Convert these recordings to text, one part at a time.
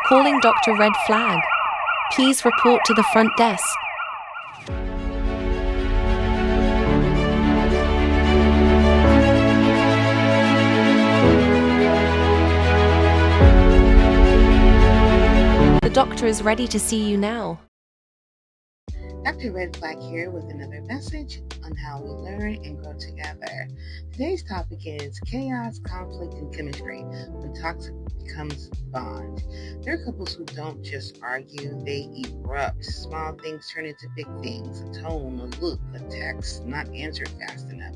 Calling Dr. Red Flag. Please report to the front desk. The doctor is ready to see you now. Dr. Red Flag here with another message on how we learn and grow together. Today's topic is chaos, conflict, and chemistry when toxic becomes bond. There are couples who don't just argue, they erupt. Small things turn into big things. A tone, a look, a text not answered fast enough.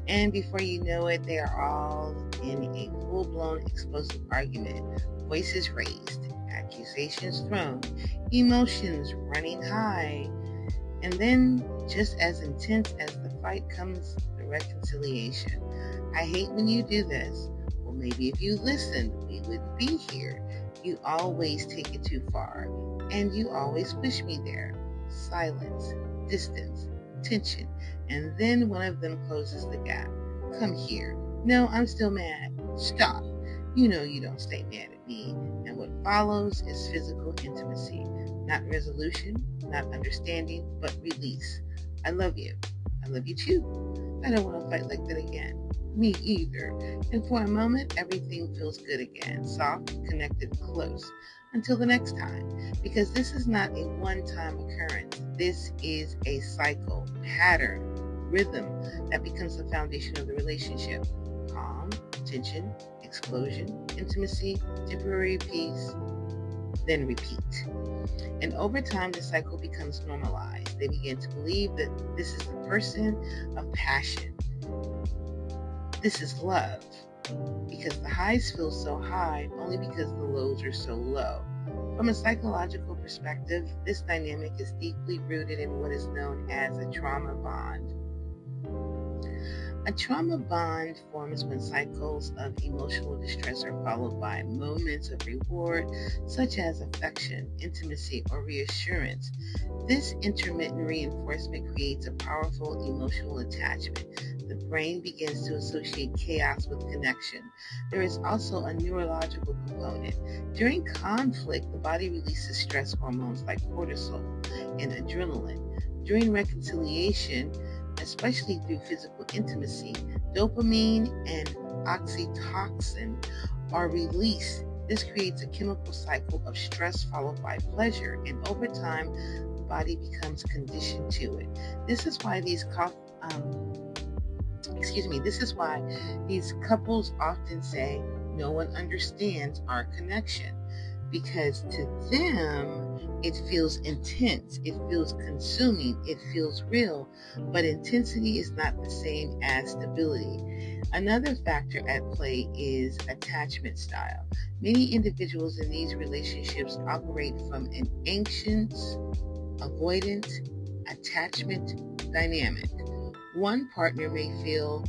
And before you know it, they are all in a full-blown explosive argument. Voices raised, accusations thrown, emotions running high. And then, just as intense as the fight comes the reconciliation. I hate when you do this. Well, maybe if you listened, we wouldn't be here. You always take it too far, and you always push me there. Silence, distance, tension, and then one of them closes the gap. Come here. No, I'm still mad. Stop. You know you don't stay mad at me. And what follows is physical intimacy. Not resolution, not understanding, but release. I love you. I love you too. I don't want to fight like that again. Me either. And for a moment, everything feels good again. Soft, connected, close. Until the next time. Because this is not a one-time occurrence. This is a cycle, pattern, rhythm that becomes the foundation of the relationship. Calm, tension, explosion, intimacy, temporary peace, then repeat. And over time, the cycle becomes normalized. They begin to believe that this is the person of passion. This is love. Because the highs feel so high only because the lows are so low. From a psychological perspective, this dynamic is deeply rooted in what is known as a trauma bond. A trauma bond forms when cycles of emotional distress are followed by moments of reward, such as affection, intimacy, or reassurance. This intermittent reinforcement creates a powerful emotional attachment. The brain begins to associate chaos with connection. There is also a neurological component. During conflict, the body releases stress hormones like cortisol and adrenaline. During reconciliation, especially through physical intimacy, dopamine and oxytocin are released. This creates a chemical cycle of stress followed by pleasure, and over time, the body becomes conditioned to it. This is why these couples often say, "No one understands our connection," because to them, it feels intense, it feels consuming, it feels real, but intensity is not the same as stability. Another factor at play is attachment style. Many individuals in these relationships operate from an anxious, avoidant, attachment dynamic. One partner may feel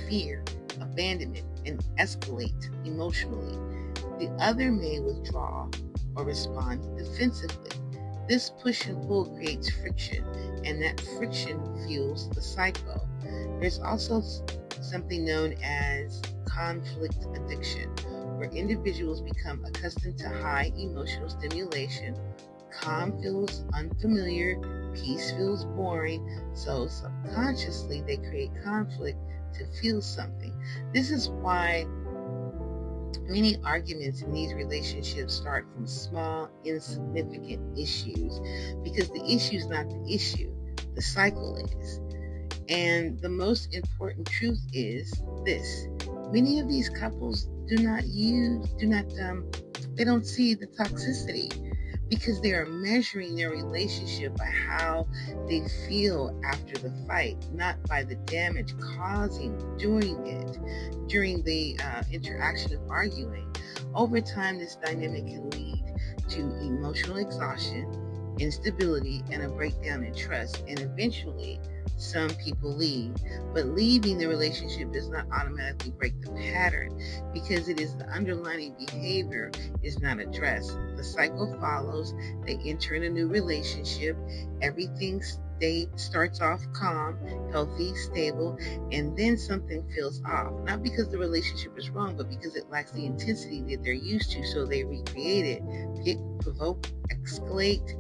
fear, abandonment, and escalate emotionally. The other may withdraw or respond defensively. This push and pull creates friction, and that friction fuels the cycle. There's also something known as conflict addiction, where individuals become accustomed to high emotional stimulation. Calm feels unfamiliar, peace feels boring, so subconsciously they create conflict to feel something. This is why many arguments in these relationships start from small, insignificant issues, because the issue is not the issue, the cycle is. And the most important truth is this: many of these couples they don't see the toxicity, because they are measuring their relationship by how they feel after the fight, not by the damage causing during the interaction of arguing. Over time, this dynamic can lead to emotional exhaustion, instability, and a breakdown in trust, and eventually some people leave. But leaving the relationship does not automatically break the pattern, because it is the underlying behavior is not addressed. The cycle follows. They enter in a new relationship. Everything date starts off calm, healthy, stable, and then something feels off. Not because the relationship is wrong, but because it lacks the intensity that they're used to, so they recreate it, pick, provoke, escalate,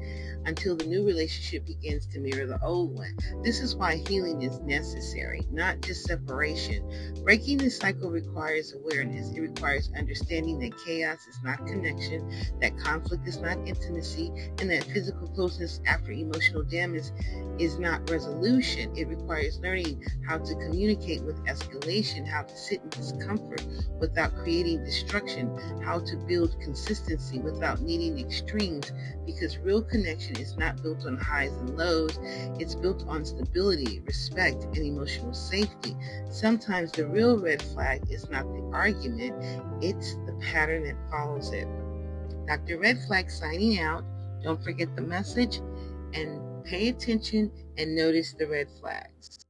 until the new relationship begins to mirror the old one. This is why healing is necessary, not just separation. Breaking this cycle requires awareness. It requires understanding that chaos is not connection, that conflict is not intimacy, and that physical closeness after emotional damage is not resolution. It requires learning how to communicate with escalation, how to sit in discomfort without creating destruction, how to build consistency without needing extremes, because real connection is not built on highs and lows. It's built on stability, respect, and emotional safety. Sometimes the real red flag is not the argument, it's the pattern that follows it. Dr. Red Flag signing out. Don't forget the message and pay attention and notice the red flags.